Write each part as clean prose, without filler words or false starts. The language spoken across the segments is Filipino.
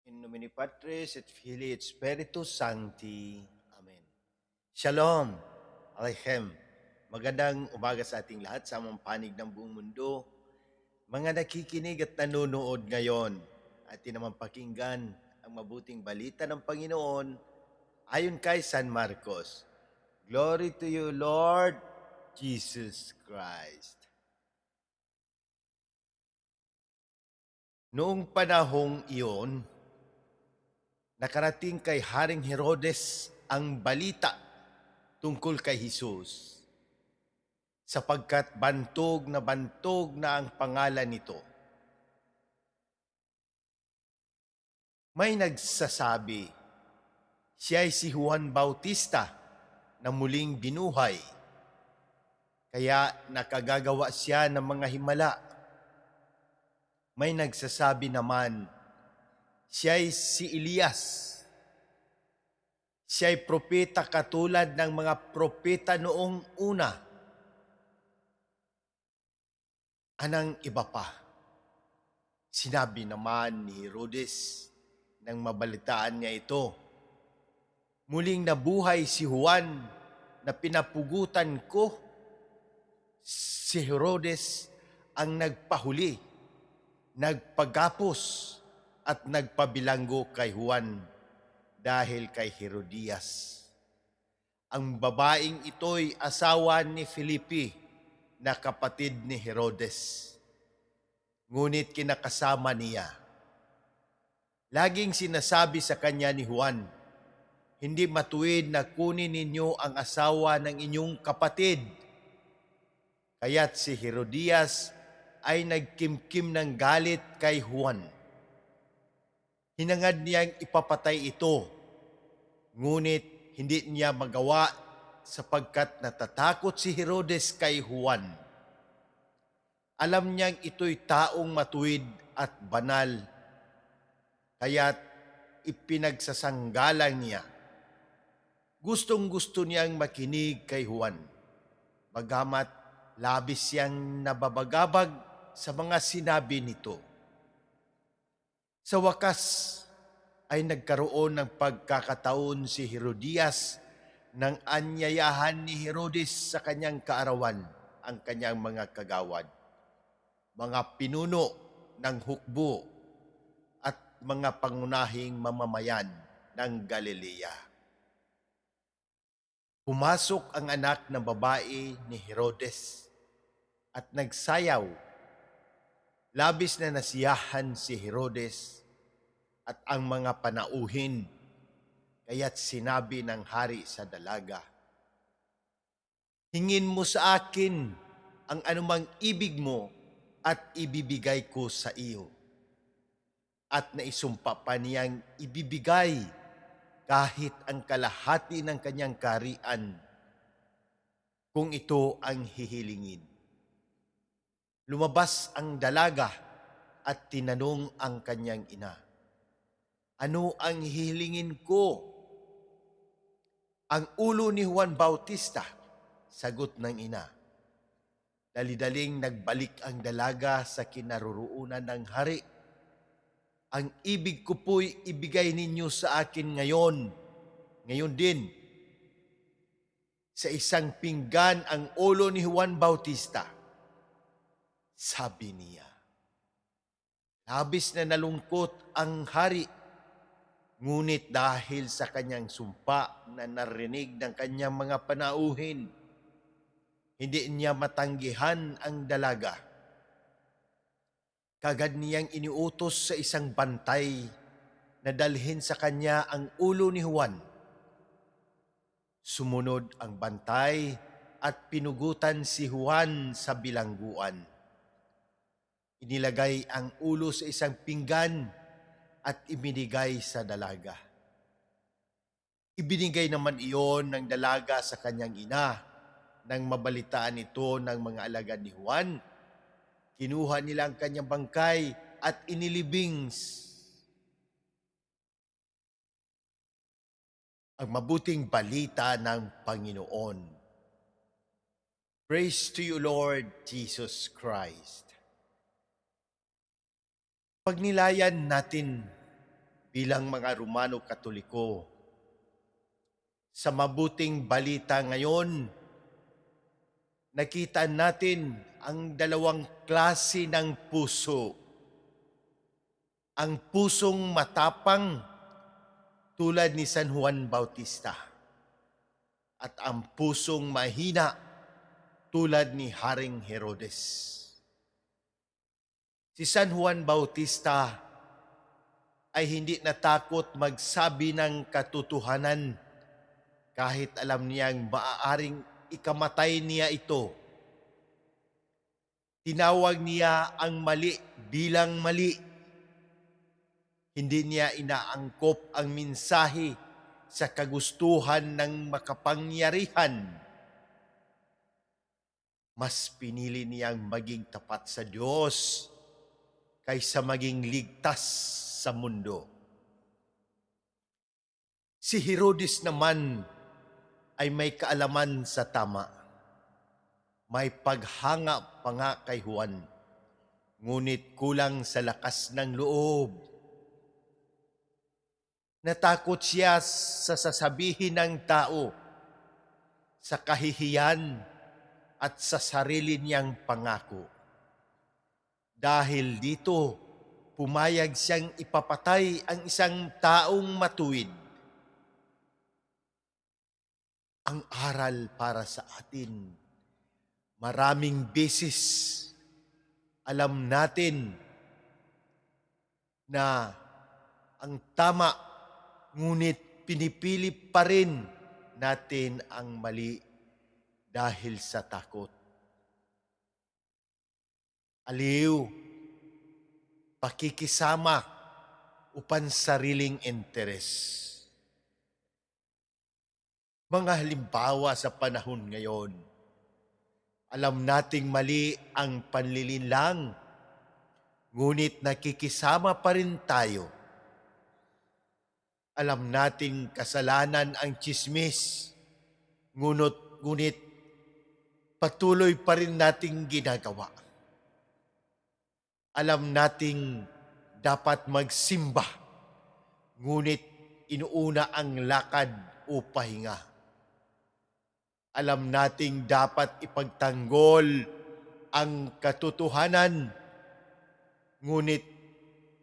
In nomine Patris et Filii et Spiritus Sancti. Amen. Shalom. Aleichem. Magandang umaga sa ating lahat sa amang panig ng buong mundo. Mga nakikinig at nanonood ngayon, atin naman pakinggan ang mabuting balita ng Panginoon ayon kay San Marcos. Glory to you, Lord Jesus Christ. Noong panahong iyon, nakarating kay Haring Herodes ang balita tungkol kay Jesus, sapagkat bantog na ang pangalan nito. May nagsasabi, siya ay si Juan Bautista na muling binuhay, kaya nakagagawa siya ng mga himala. May nagsasabi naman, siya ay si Elias. Siya ay propeta katulad ng mga propeta noong una. Anang iba pa? Sinabi naman ni Herodes nang mabalitaan niya ito, muling nabuhay si Juan na pinapugutan ko. Si Herodes ang nagpahuli, nagpagapos at nagpabilanggo kay Juan dahil kay Herodias. Ang babaeng ito'y asawa ni Felipe na kapatid ni Herodes. Ngunit kinakasama niya. Laging sinasabi sa kanya ni Juan, hindi matuwid na kunin ninyo ang asawa ng inyong kapatid. Kaya't si Herodias ay nagkimkim ng galit kay Juan. Hinangad niyang ipapatay ito, ngunit hindi niya magawa sapagkat natatakot si Herodes kay Juan. Alam niyang ito'y taong matuwid at banal, kaya't ipinagsasanggalang niya. Gustong-gusto niyang makinig kay Juan, bagamat labis siyang nababagabag sa mga sinabi nito. Sa wakas ay nagkaroon ng pagkakataon si Herodias nang anyayahan ni Herodes sa kanyang kaarawan ang kanyang mga kagawad, mga pinuno ng hukbo at mga pangunahing mamamayan ng Galilea. Pumasok ang anak ng babae ni Herodes at nagsayaw. Labis na nasiyahan si Herodes at ang mga panauhin, kaya't sinabi ng hari sa dalaga, hingin mo sa akin ang anumang ibig mo at ibibigay ko sa iyo. At naisumpa pa niyang ibibigay kahit ang kalahati ng kanyang kaharian kung ito ang hihilingin. Lumabas ang dalaga at tinanong ang kanyang ina, ano ang hihilingin ko? Ang ulo ni Juan Bautista, sagot ng ina. Dali-daling nagbalik ang dalaga sa kinaroroonan ng hari. Ang ibig ko po'y ibigay ninyo sa akin ngayon din. Sa isang pinggan ang ulo ni Juan Bautista, sabi niya. Labis na nalungkot ang hari, ngunit dahil sa kanyang sumpa na narinig ng kanyang mga panauhin, hindi niya matanggihan ang dalaga. Kagad niyang iniutos sa isang bantay na dalhin sa kanya ang ulo ni Juan. Sumunod ang bantay at pinugutan si Juan sa bilangguan. Inilagay ang ulo sa isang pinggan at ibinigay sa dalaga. Ibinigay naman iyon ng dalaga sa kanyang ina. Nang mabalitaan ito ng mga alagad ni Juan, kinuha nila ang kanyang bangkay at inilibing. Ang mabuting balita ng Panginoon. Praise to you, Lord Jesus Christ. Pagnilayan natin bilang mga Romano Katoliko. Sa mabuting balita ngayon, nakita natin ang dalawang klase ng puso. Ang pusong matapang tulad ni San Juan Bautista at ang pusong mahina tulad ni Haring Herodes. Si San Juan Bautista ay hindi natakot magsabi ng katotohanan kahit alam niyang maaaring ikamatay niya ito. Tinawag niya ang mali bilang mali. Hindi niya inaangkop ang mensahe sa kagustuhan ng makapangyarihan. Mas pinili niyang maging tapat sa Diyos kaysa maging ligtas sa mundo. Si Herodes naman ay may kaalaman sa tama. May paghanga pa nga kay Juan, ngunit kulang sa lakas ng loob. Natakot siya sa sasabihin ng tao, sa kahihiyan at sa sarili niyang pangako. Dahil dito, pumayag siyang ipapatay ang isang taong matuwid. Ang aral para sa atin, maraming beses alam natin na ang tama, ngunit pinipili pa rin natin ang mali dahil sa takot. Aliw, pakikisama upan sariling interes. Mga halimbawa sa panahon ngayon, alam nating mali ang panlilinlang, ngunit nakikisama pa rin tayo. Alam nating kasalanan ang tsismis, ngunit patuloy pa rin nating ginagawa. Alam nating dapat magsimba, ngunit inuuna ang lakad o pahinga. Alam nating dapat ipagtanggol ang katotohanan, ngunit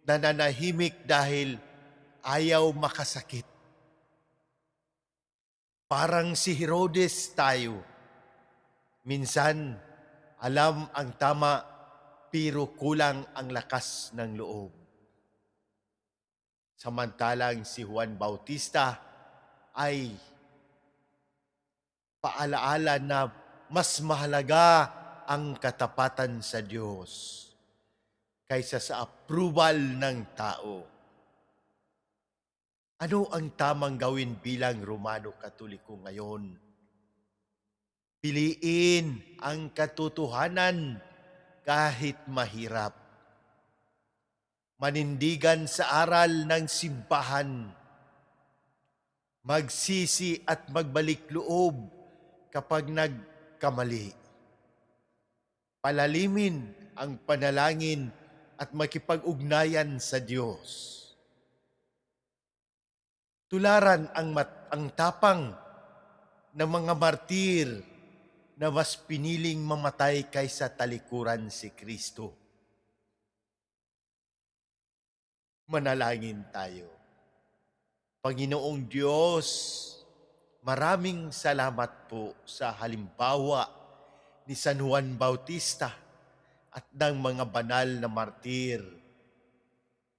nananahimik dahil ayaw makasakit. Parang si Herodes tayo. Minsan, alam ang tama, pero kulang ang lakas ng loob. Samantalang si Juan Bautista ay paalaala na mas mahalaga ang katapatan sa Diyos kaysa sa approval ng tao. Ano ang tamang gawin bilang Romano Katoliko ngayon? Piliin ang katotohanan kahit mahirap. Manindigan sa aral ng simbahan. Magsisi at magbalik loob kapag nagkamali. Palalimin ang panalangin at makipag-ugnayan sa Diyos. Tularan ang tapang ng mga martir na mas piniling mamatay kaysa talikuran si Kristo. Manalangin tayo. Panginoong Diyos, maraming salamat po sa halimbawa ni San Juan Bautista at ng mga banal na martir.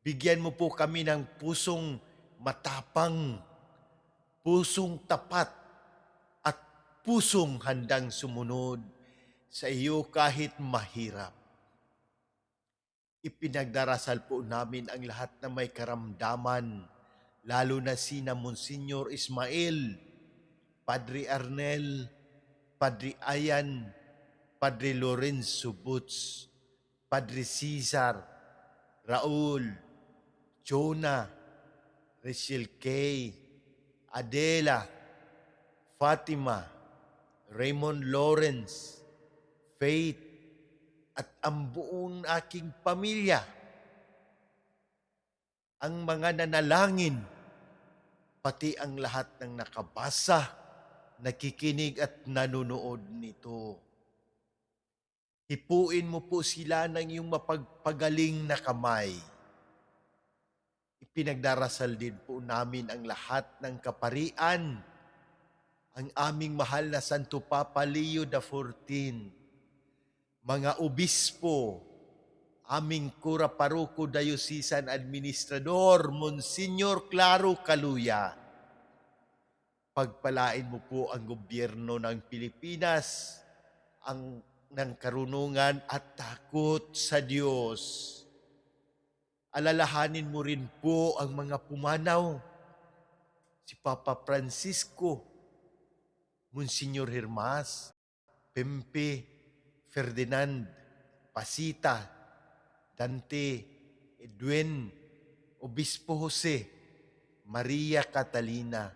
Bigyan mo po kami ng pusong matapang, pusong tapat, at pusong handang sumunod sa iyo kahit mahirap. Ipinagdarasal po namin ang lahat na may karamdaman, lalo na sina Monsignor Ismael, Padre Arnel, Padre Ayan, Padre Lorenzo Butz, Padre Cesar, Raul, Jonah, Rachel Kay, Adela, Fatima, Raymond Lawrence, Faith, at ang buong aking pamilya. ang mga nanalangin, pati ang lahat ng nakabasa, nakikinig at nanonood nito. Hipuin mo po sila ng iyong mapagpagaling na kamay. Ipinagdarasal din po namin ang lahat ng kaparian, ang aming mahal na Santo Papa Leo XIV, mga obispo, aming Kura Paroko Diocesan Administrador, Monsignor Claro Caluya. Pagpalain mo po ang gobyerno ng Pilipinas, ng karunungan at takot sa Diyos. Alalahanin mo rin po ang mga pumanaw, si Papa Francisco, Monsignor Hermas, Pempe, Ferdinand, Pasita, Dante, Edwin, Obispo Jose, Maria Catalina,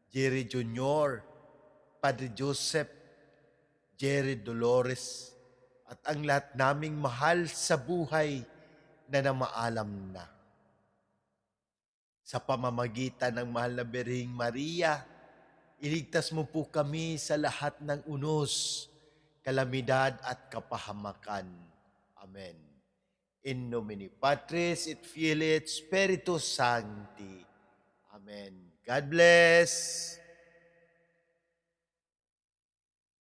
Jerry Jr., Padre Joseph, Jerry Dolores, at ang lahat naming mahal sa buhay na namaalam na. Sa pamamagitan ng mahal na Birheng Maria, iligtas mo po kami sa lahat ng unos, kalamidad at kapahamakan. Amen. In nomine Patris et Filii et Spiritus Sancti. Amen. God bless.